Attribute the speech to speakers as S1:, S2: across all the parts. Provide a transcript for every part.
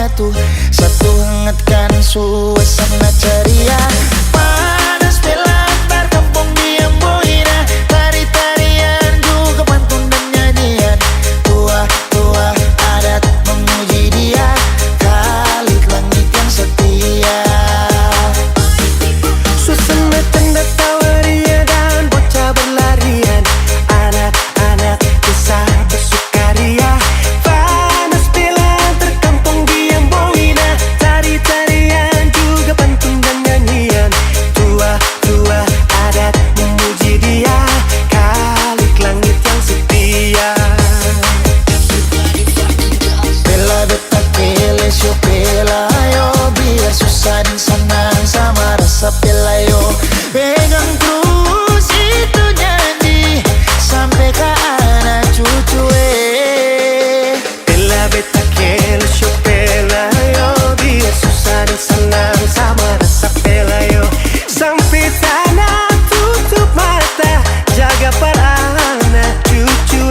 S1: menyatu, satu hangatkan suasana ceria. Panas bela antar kampung diam boina, tari-tarian juga pantun dan nyanyian. Tua-tua adat memuji dia, Khalid langit yang setia.
S2: Suasana canda tawaria dan bocah berlarian, anak-anak desa bersukaria. Panas bila terkampung diam boina, tari-tarian juga pantun dan nyanyian. Tua-tua adat memuji dia, Khalid langit yang setia.
S1: Bela beta kele sio pela yo, biar susah dan senang sama rasa pela yo. Pegang terus itu janji sampai ke anak cucu
S2: Bela beta kele sio pela yo, biar susah dan senang sama rasa pela yo. Sampai tanah tutup mata, jaga para anak cucu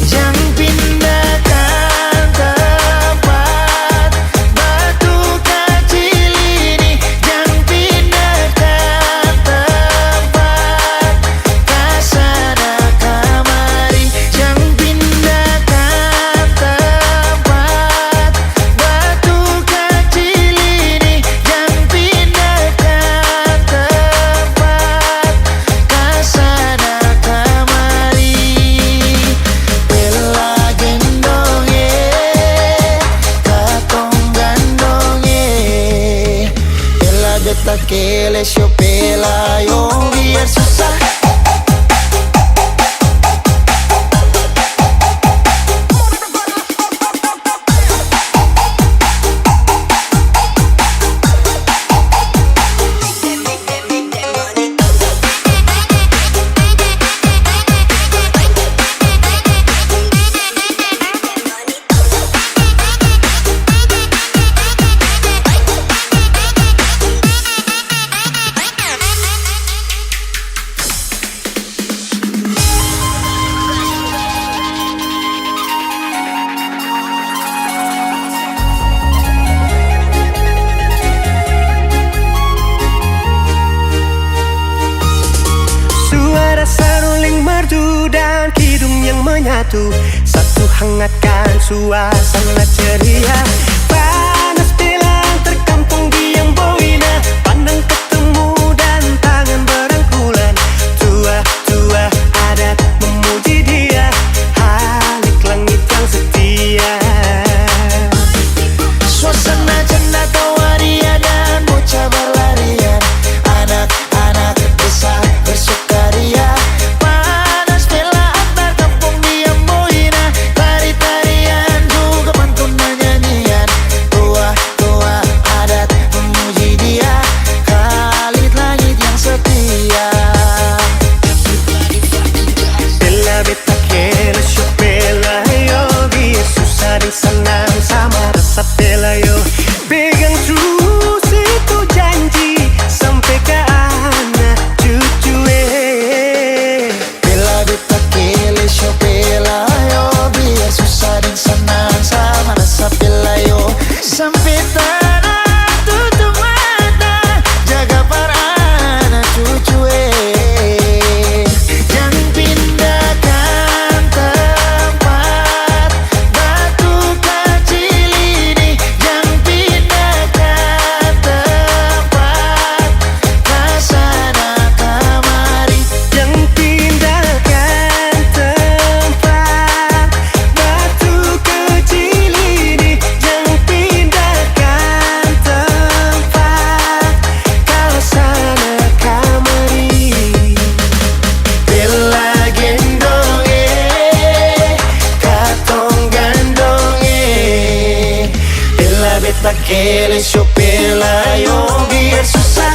S1: Jangan pindahkan tempat batu kecil ini, jangan pindahkan tempat kasana kamari, jangan pindahkan tempat batu kecil ini, jangan pindahkan tempat kasana kamari. Bela gendong katong gandong bela beta kele sio pela yo, biar susah.
S2: Suara seruling merdu dan kidung yang menyatu, satu hangatkan suasana ceria. Panas bila terkampung diam boina, pandang ketemu dan tangan berangkulan. Tua-tua adat memuji dia, Khalid langit yang setia.
S1: Suasana canda tawaria dan bocah berlarian, anak-anak desa bersukaria. Panas bela antar kampung diam boina, tari-tarian juga pantun dan nyanyian. Tua-tua adat memuji dia, Khalid langit yang setia.
S2: Bela beta kele sio pela yo, biar susah dan senang sama rasa pela yo. Pegang terus itu janji sampai ke anak cucu
S1: Bela beta kele sio pela yo, biar susah dan senang sama rasa pela yo. Sampai tanah tutup mata, jaga para anak cucu Jangan pindahkan tempat batu kecil ini, jangan pindahkan tempat kasana kamari,
S2: yang pindahkan tempat batu kecil ini, yang pindahkan tempat kalasana kamari.
S1: bela gendong katong gandong bela beta kele sio pela yo, biar susah.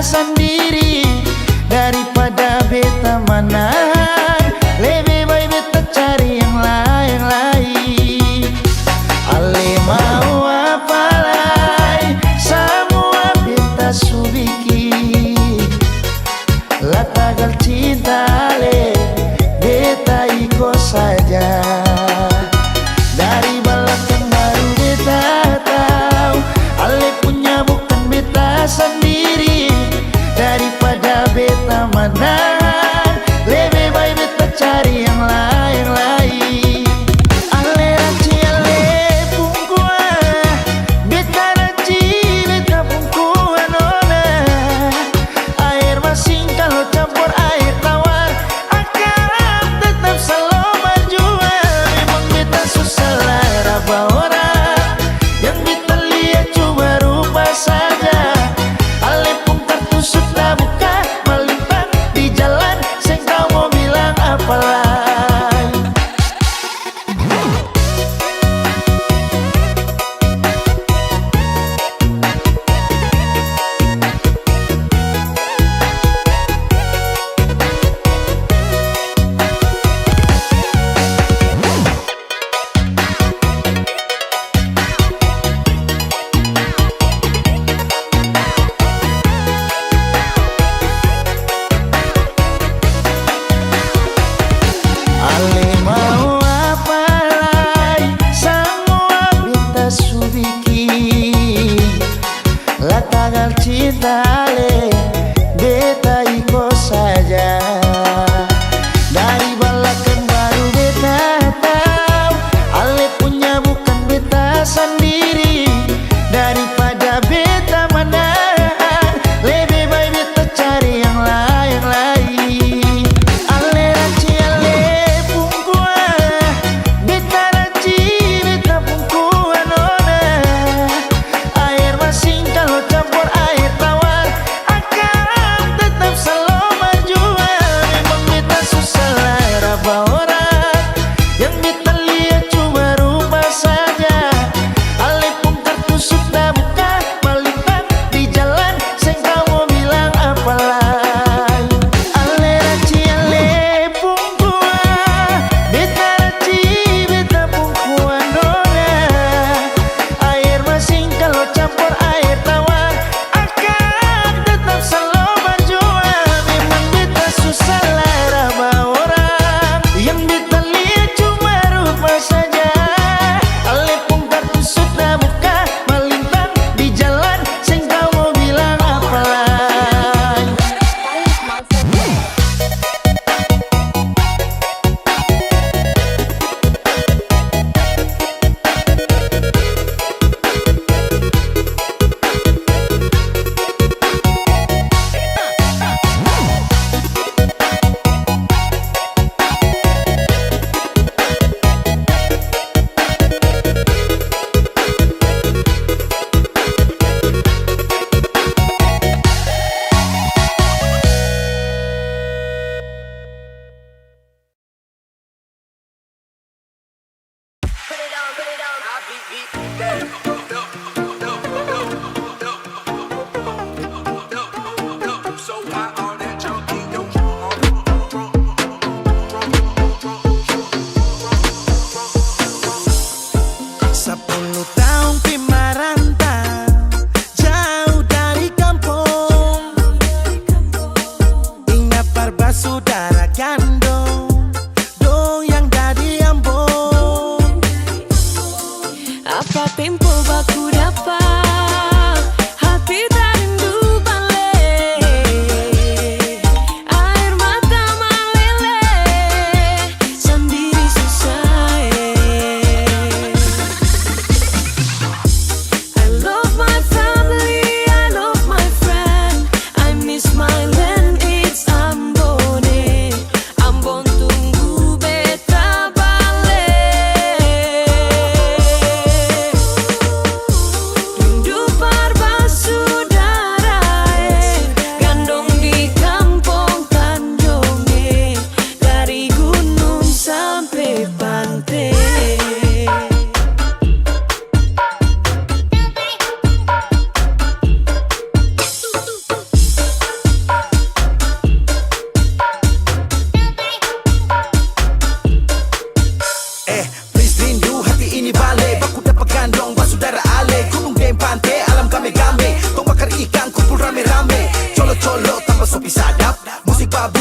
S1: sendiri daripada beta menahan. Lebih baik beta cari yang lain. Ale mau apa lagi, semua beta subiki. La tagal cinta ale, beta iko saja. Dari belakang baru beta tahu, ale punya bukan beta sendiri. Daripada beta menahan, lebih baik beta cari yang lain. Ale ranci ale pungkua, beta ranci beta pungkua nona. Air masin kalau campur air tawar akan tetap selalu berjuang. Memang beta susah lah orang, yang beta lihat cuma rupa saja. Ale pun kartu sudah buka, melintang di jalan, saya kau mau bilang apa lagi. Ale mau apa lagi, semua beta subiki. La tagal cinta ale, beta iko saja. Dari belakang baru beta tahu, ale punya bukan beta sendiri. Daripada beta menahan, lebih baik beta cari yang lain. Ale ranci ale pungkua, beta ranci beta pungkua nona. Air masin kalau campur air tawar akan tetap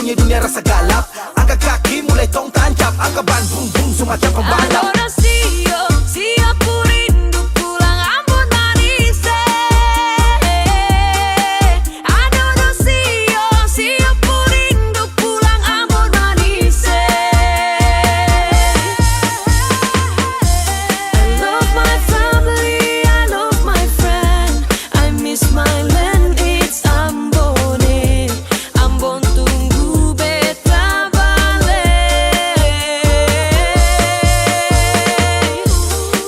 S3: sunyi dunia rasa galap. Angkat kaki mulai tong tancap, angkat ban bung bung semacam pembalap.
S4: Adorasio, siapa rindu pulang Ambon manis. Adorasio, siapa rindu pulang Ambon manis. I love my family, I love my friend. I miss my land, it's Ambon. Ambon tunggu beta balik.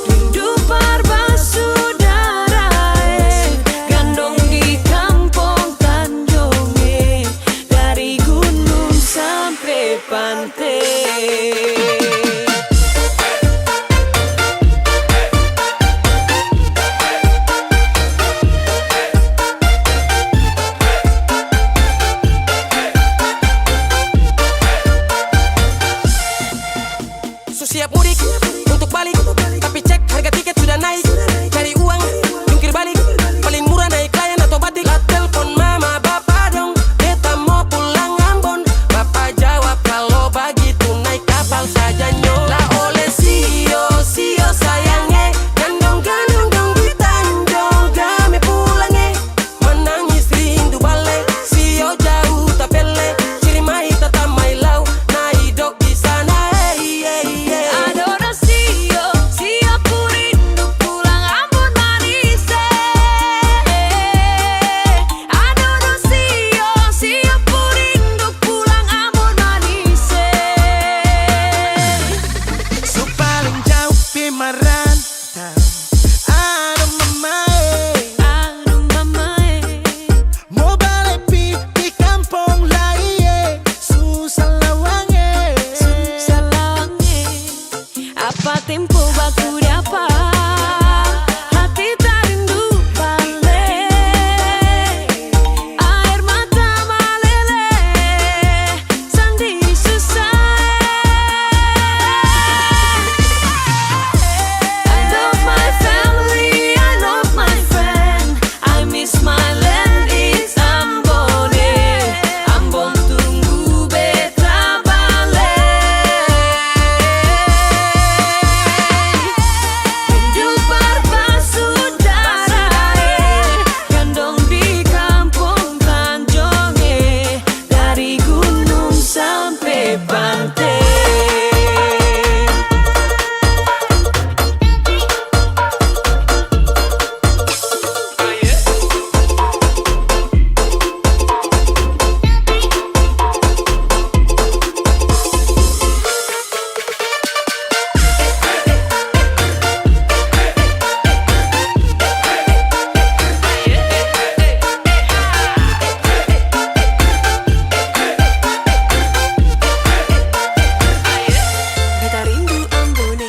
S4: Rindu parbasaudara, gandong di kampung Tanjung, dari gunung sampai pantai.
S5: So siap mudik untuk balik, tapi cek harga tiket sudah naik. Cari uang, jungkir balik, paling murah naik layan atau batik. Lah telepon mama bapak dong, beta mau pulang Ambon. Bapak jawab kalau begitu naik kapal saja nyo. Lah oleh sio sayangnya, gandong dong di Tanjung, kami pulangnya. Menangis rindu balik, sio jauh tak pele, ciri mai tata mai lau, naik dok di sana.
S4: Adorasio, siapa rindu pulang Ambon manis. Adorasio, siapa rindu pulang Ambon manis.
S1: So paling jauh pimarantau, aduh mamae.
S4: Aduh mamae,
S1: Mau balik di kampung lain, susah lawange.
S4: susah lawange. Apa tempo baku dapat, hati tak rindu balik. Air mata meleleh, sandi susah. I love my family, I love my friend. I miss my land, it's Ambon. Ambon tunggu beta balik. Rindu parbasaudara, gandong di kampung Tanjung, dari gunung sampai pantai. Beta rindu Ambon.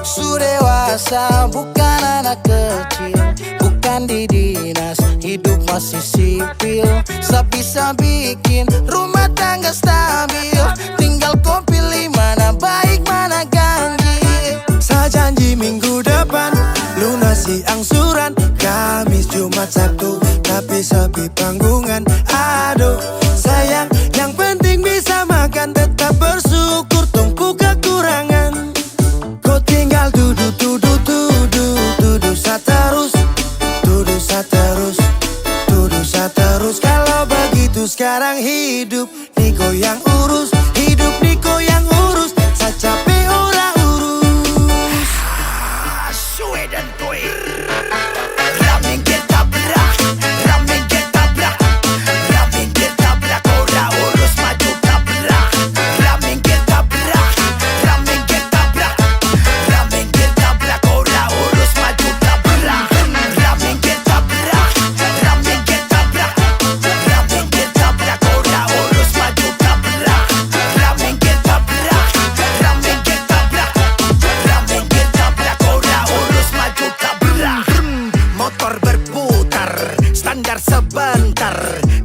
S1: Su dewasa bukan anak kecil, bukan di dinas, hidup masih sipil. Bisa bikin rumah tangga stabil, tinggal kau pilih mana baik mana ganjil. Saya janji minggu depan lunasi angsuran, Kamis Jumat Sabtu tapi sepi panggungan. Aduh sayang, yang penting bisa makan, tetap bersyukur tunggu kekurangan. Kau tinggal duduk saterus, kalau begitu sekarang hidup Niko yang urus, hidup Niko yang urus, saya capek ora urus.
S3: Suwe dan toy. Ramen kita berak, ramen kita berak, ramen kita berak, ora urus maju tabrak. Ramen kita berak, ramen kita berak, ramen kita berak, ora urus maju tabrak. Ramen kita berak, ramen kita berak, ramen kita berak, ora urus maju tabrak. Ramen kita berak, ramen kita berak, ramen kita berak, ora urus maju tabrak. Motor berputar, standar sebentar,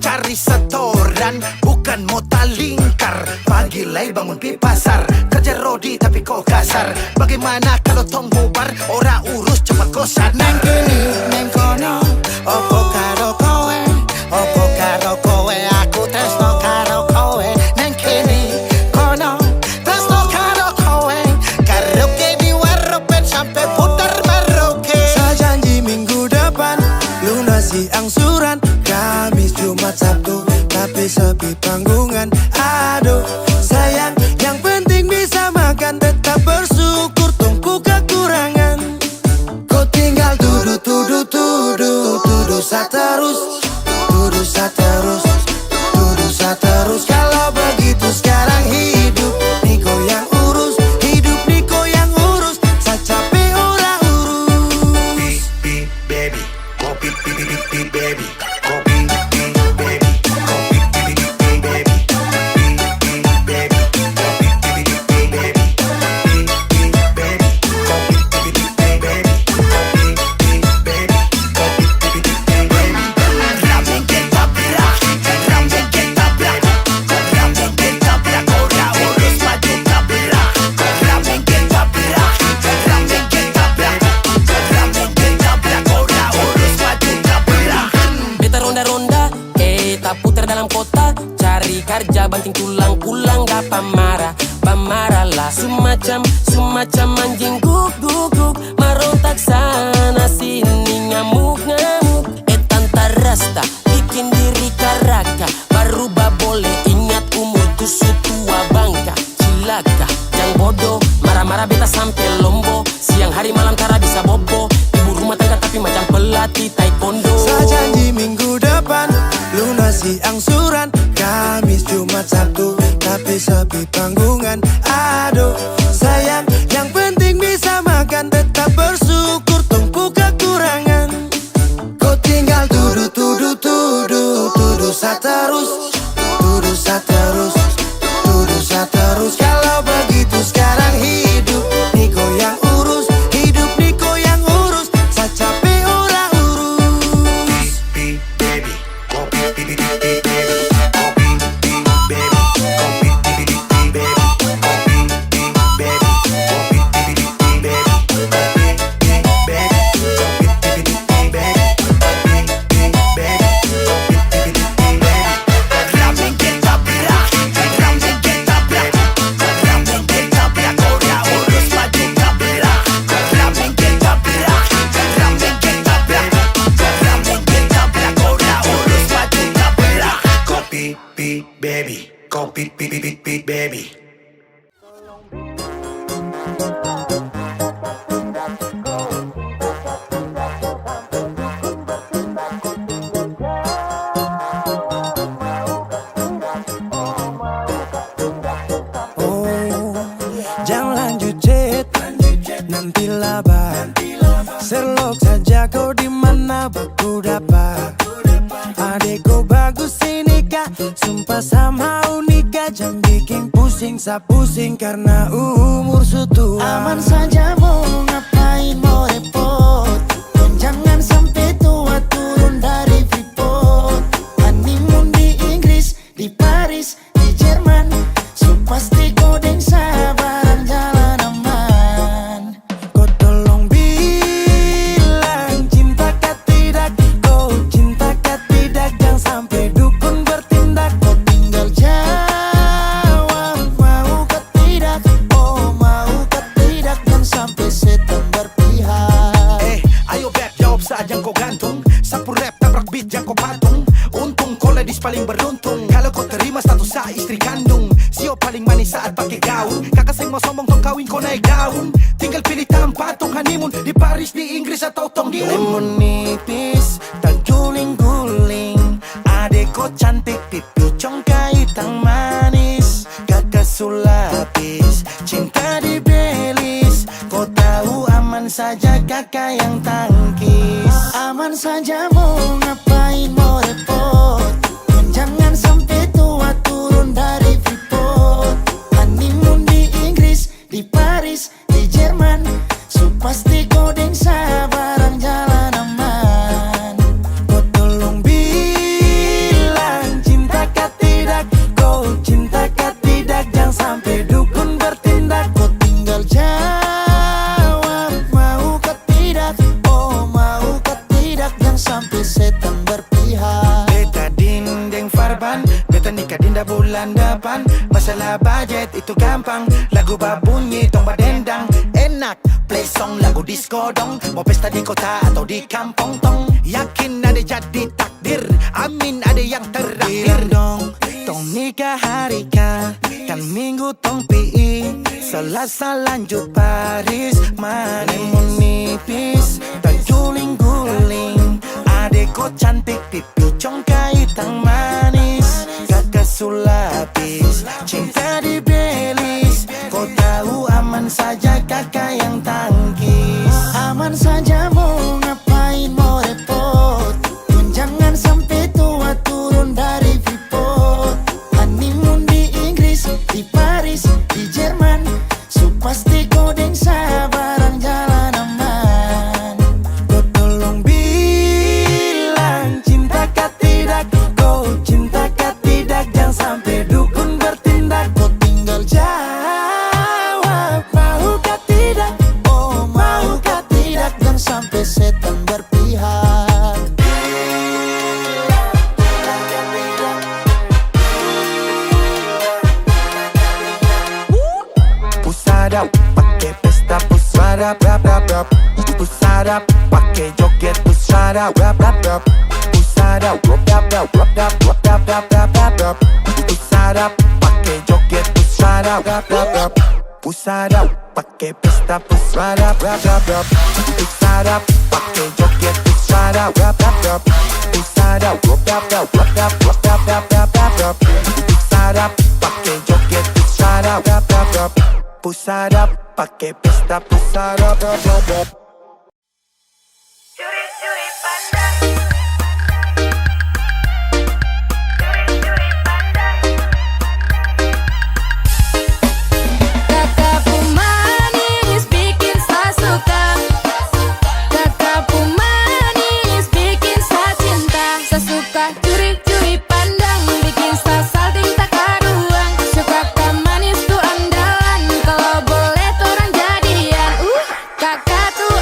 S3: cari setoran, buka bukan mota lingkar. Pagi lay bangun pi pasar, kerja rodi tapi kau kasar. Bagaimana kalau tong bubar, ora urus cepat kosan.
S1: Neng kini, neng kono, opo karo kowe, opo karo kowe, aku tresno karo kowe. Neng kini, kono, tresno karo kowe, karaoke di warung sampai putar Merauke.
S6: Saya janji minggu depan lunasi angsuran, Kamis, Jumat, Sabtu, tapi sepi panggungan. Aduh sayang, yang penting bisa makan, tetap bersyukur tungku kekurangan. Kau tinggal tuduh, tuduh, tuduh, tuduh saterus, tuduh saterus, tuduh saterus. Kalau begitu sekarang hidup Niko yang urus, hidup Niko yang urus, saya capek ora urus.
S3: Pi baby, kopi pi baby, kopi pi baby, kopi pi baby, pi baby, kopi pi baby, pi baby, kopi pi baby, kopi pi baby, kopi pi baby. Ramen kita berak, ramen kita berak, ramen kita berak, ora urus maju tabrak. Ramen kita berak, ramen kita berak, ramen kita berak, ora urus maju tabrak.
S5: Beta ronda-ronda, tak putar dalam kota, cari kerja banting tulang pulang gak pamarah, pamarah lah. Semacam anjing guk, marontak sana sini ngamuk, tanta rasta, bikin diri karaka, berubah boleh ingat umurku sutua bangka, cilaka, yang bodoh, marah-marah beta sampai lombo, siang hari malam tara bisa bobo, ibu rumah tangga tapi macam pelatih taekwondo.
S6: Saya janji minggu depan lunasi angsuran, Kamis, Jumat, Sabtu, tapi sepi panggungan. Aduh sayang, yang penting bisa makan, tetap bersyukur tungku kekurangan. Kau tinggal tuduh, tuduh, tuduh, tuduh saterus, tuduh saterus, tuduh saterus. Kalau begitu sekarang hidup Niko yang urus, hidup Niko yang urus, saya capek ora urus.
S3: Pi baby, kopi pi baby, kopi pi baby, kopi pi baby, kopi pi baby, kopi pi baby, kopi pi baby, kopi pi baby, kopi pi baby, kopi pi baby. Ramen kita berak, ramen kita berak, ramen kita berak, ora urus maju tabrak. Ramen kita berak, ramen kita berak, ramen kita berak, ora urus maju tabrak. Kopi pi baby, kopi pi baby.
S6: Oh, jangan lanjut chat, nanti labar. Serlok saja kau di mana baku dapat. Adekku bagus ini kak, sumpah sama unika. Jangan bikin pusing, sa pusing karena umur sutua.
S1: Aman saja mau ngapain mau repot, dan jangan sampai tua turun dari Freeport. Honeymoon di Inggris, di Paris, di Jerman, so pasti kau deng sabaran jalan aman.
S6: Kau tolong bilang cinta kah tidak, kau cinta kah tidak, jangan sampai dukun bertindak.
S1: Kau tinggal jawab mau ke tidak, oh mau ke tidak, dan sampai setan berpihak.
S3: Ayo beb jawab saat yang kau gantung, sapu rap tabrak beat yang kau patung. Untung kau ladies paling beruntung, kalau kau terima status sa istri kandung. Sio paling manis saat pakai gaun, kakak seng mau sombong tong kawin kau naik daun. Tinggal pilih tempat tong honeymoon, di Paris, di Inggris atau tong di
S6: Lemon nipis, tak guling-guling. Adek kau cantik, pipi congkai tang manis. Kakak sulapis, cinta di belis. Kau tahu aman saja kakak yang tangkis.
S1: Aman saja mau ngapain mau repot, dan jangan sampai tua turun dari Freeport. Honeymoon di Inggris, di Paris, di Jerman, so pasti kau deng sabaran jalan aman.
S6: Kau tolong bilang cinta kah tidak, kau kita nikah dinda bulan depan. Masalah budget itu gampang, lagu babunyi tong badendang.
S3: Enak, play song lagu disco dong. Mau pesta di kota atau di kampung tong. Yakin ada jadi takdir, amin ada yang terakhir.
S6: Bilang dong, tong nikah hari kan minggu tong PI. Selasa lanjut Paris, manimun nipis, tak guling-guling. Adek kok cantik, pipi congkai tang manis. Kakak sulapis, cinta di belis. Kau tahu aman saja kakak yang tangkis.
S1: Aman saja mau ngapain mau repot. Jangan sampai tua turun dari Freeport. Honeymoon di Inggris, di Paris, di Jerman. Pasti kodeng sabaran jalan aman.
S6: Kau tolong bilang cinta kah tidak. Kau cinta kah tidak. Jangan sampai dukun bertindak. Kau tinggal jawab mau kah tidak.
S1: Oh mau kah tidak. Jangan sampai setan berpihak.
S6: Pusada, pakai pesta pusada, rap rap rap. Pusada, pakai joget pusada, rap rap rap. Pusada, rap rap rap rap rap rap rap rap rap rap. Pusada, pakai joget pusada, rap rap rap. Pusada, pakai pesta pusada, rap rap rap. Pusada, pakai joget pusada, rap rap rap. Pusada, rap rap rap rap rap rap rap rap rap rap. Pusada, pakai joget pusada, rap rap rap. Pusada, pakai pesta pusada, rap rap rap.
S4: Curi-curi pandang. Kakakku manis bikin saya suka. Kakakku manis bikin saya cinta. Saya suka curi-curi pandang, bikin saya salting tak karuan. Suka kak manis tuh andalan, kalau boleh tuh orang jadian. Kakak tuh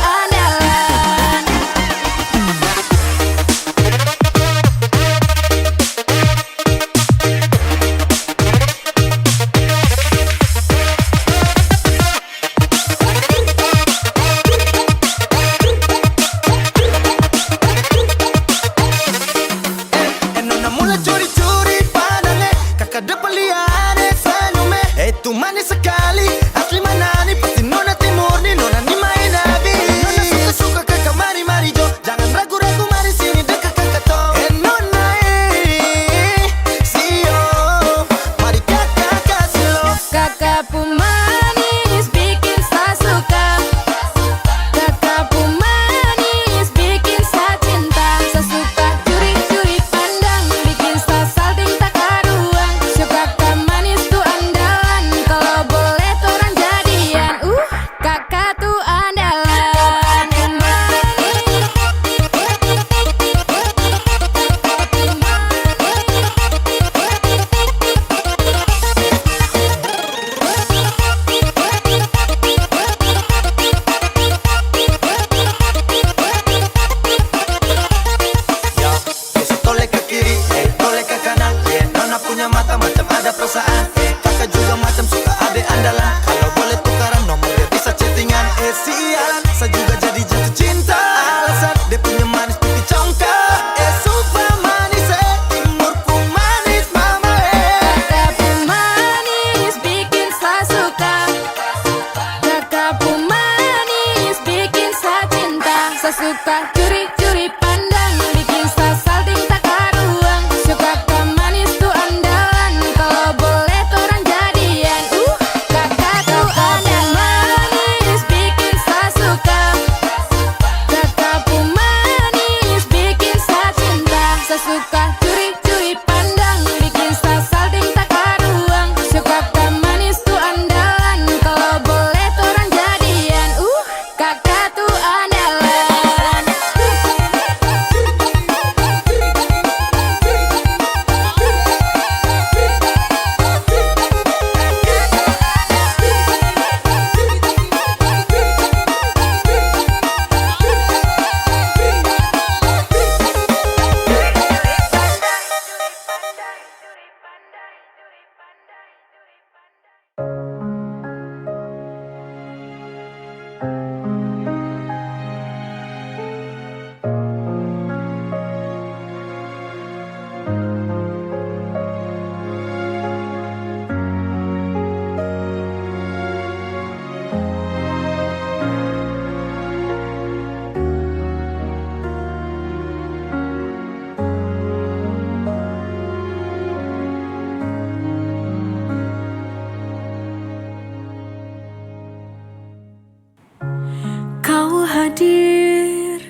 S4: hadir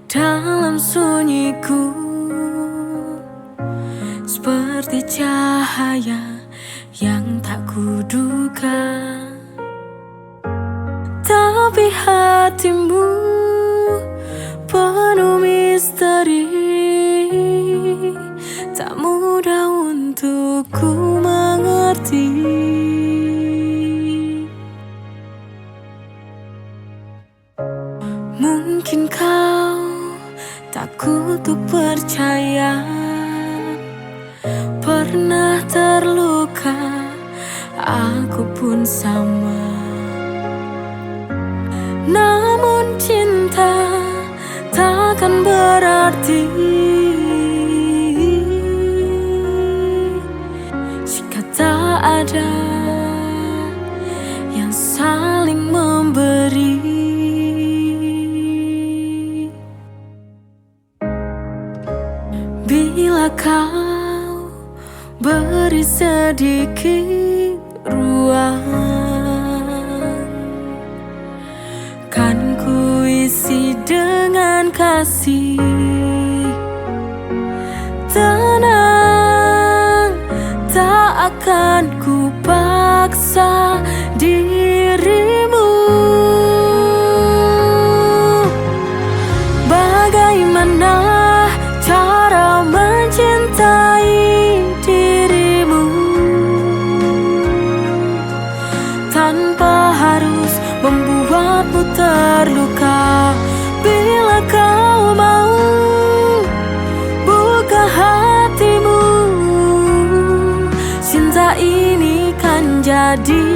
S4: dalam sunyiku, seperti cahaya yang tak kuduga. Tapi hatimu penuh misteri, tak mudah untuk ku mengerti. Mungkin kau takut untuk percaya, pernah terluka, aku pun sama. Namun cinta takkan berarti jika tak ada yang saling memberi. Bila kau beri sedikit ruang, kan ku isi dengan kasih. Tenang, tak akan ku paksa dirimu. Bagaimana cara mencintai dirimu tanpa harus membuatmu terluka? Bila kau mau buka hatimu, cinta ini kan jadi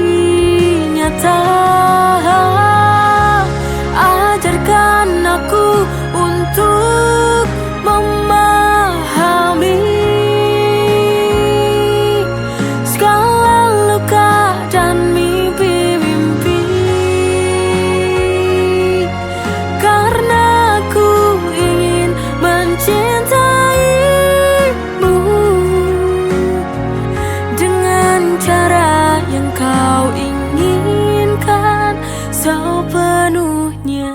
S4: nyata. Ajarkan aku untuk memahami segala luka dan mimpi-mimpi, karena aku ingin mencintaimu dengan cara yang kau inginkan sepenuhnya.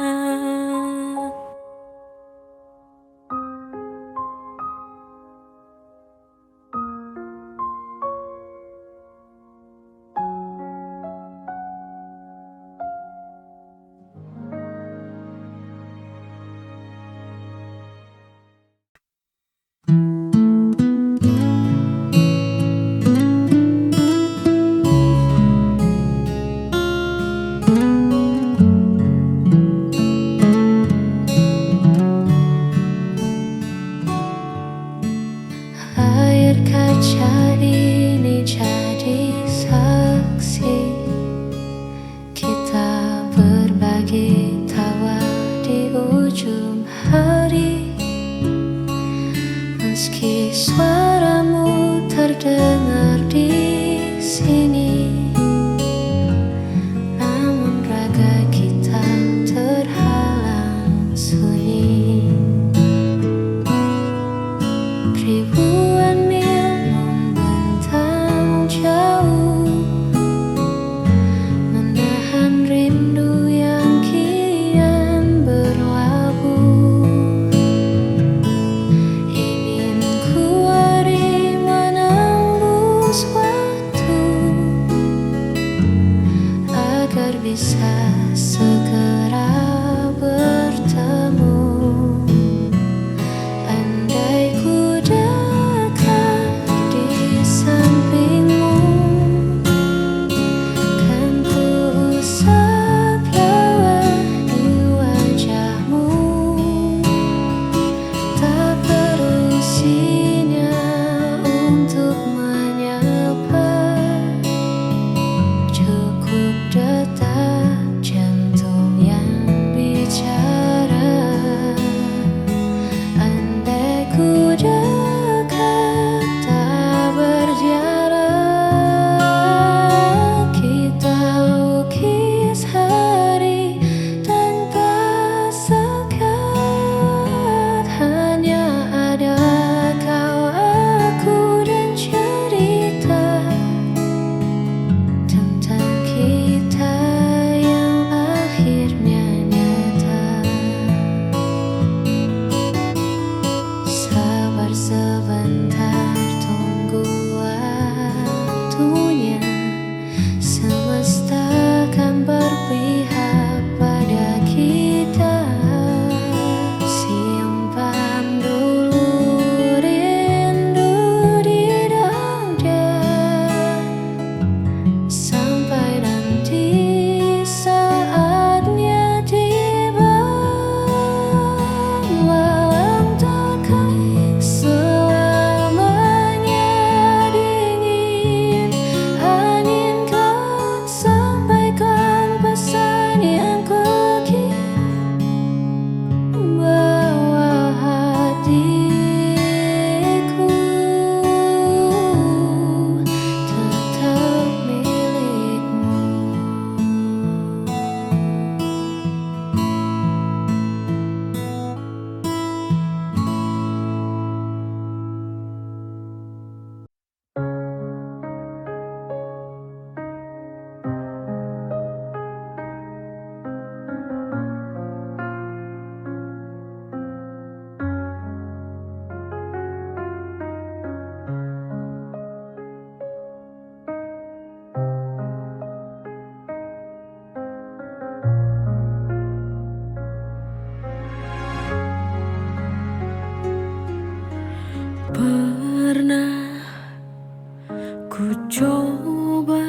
S4: Ku coba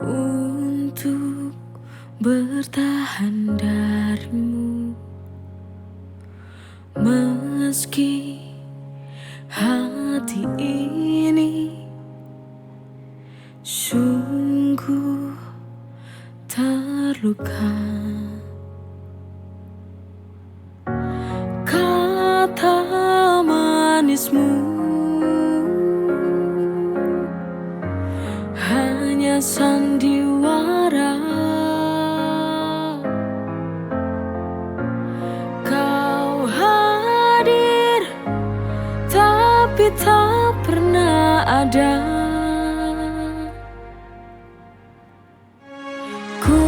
S4: untuk bertahan darimu, meski hati ini sungguh terluka. Kata manismu hanya sandiwara. Kau hadir tapi tak pernah ada. Ku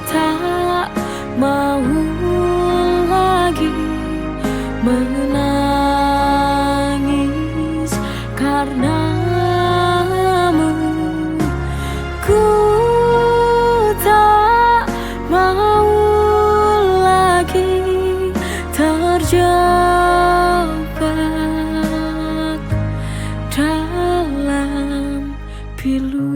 S4: tak mau lagi menangis karenamu. Ku tak mau lagi terjebak dalam pilu.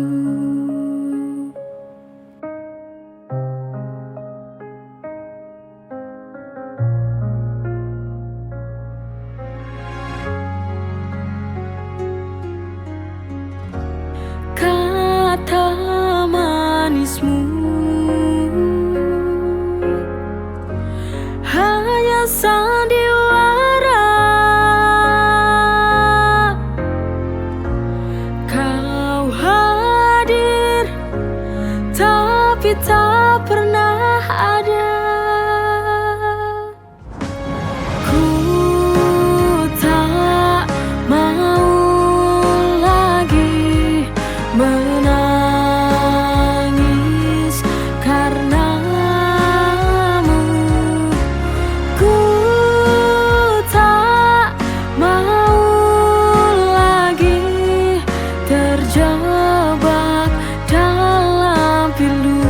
S4: Kata manismu hanya sandiwara. Kau hadir tapi tak pernah ada. Ku tak mau lagi menangis karenamu. Ku tak mau lagi terjebak dalam pilu.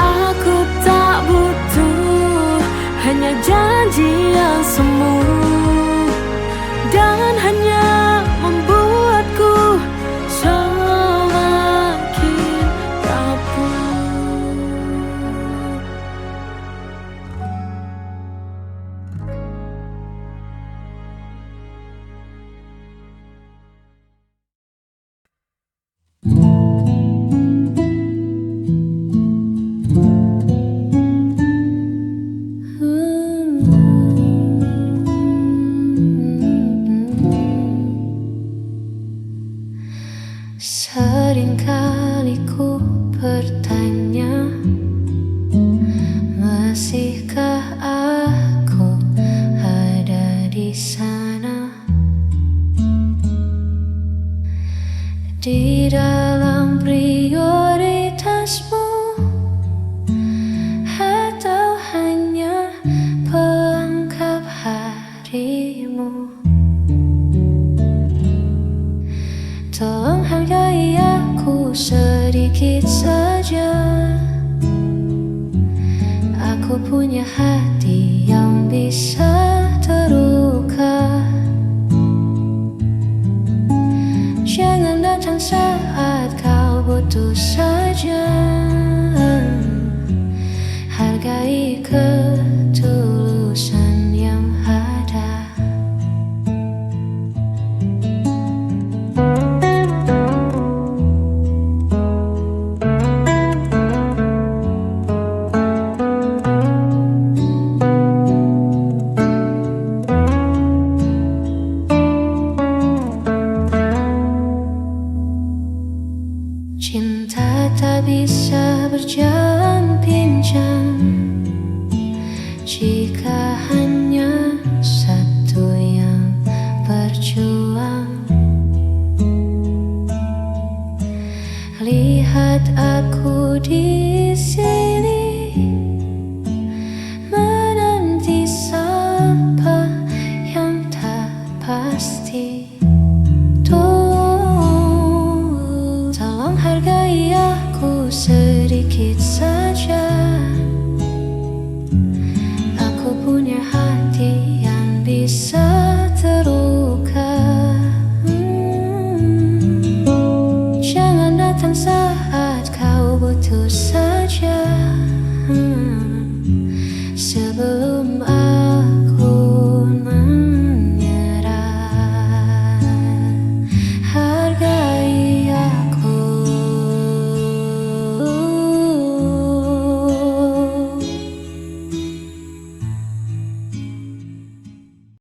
S4: Aku tak butuh hanya janji yang semu dan hanya membuatku semakin rapuh. Seringkali ku bertanya, masihkah aku ada di sana, di dalam prioritasmu, atau hanya pelengkap harimu. Tolong hargai aku sedikit saja. Aku punya hati yang bisa terluka. Jangan datang saat kau butuh saja. Hargai ketulusan yang ada. Cinta
S7: itu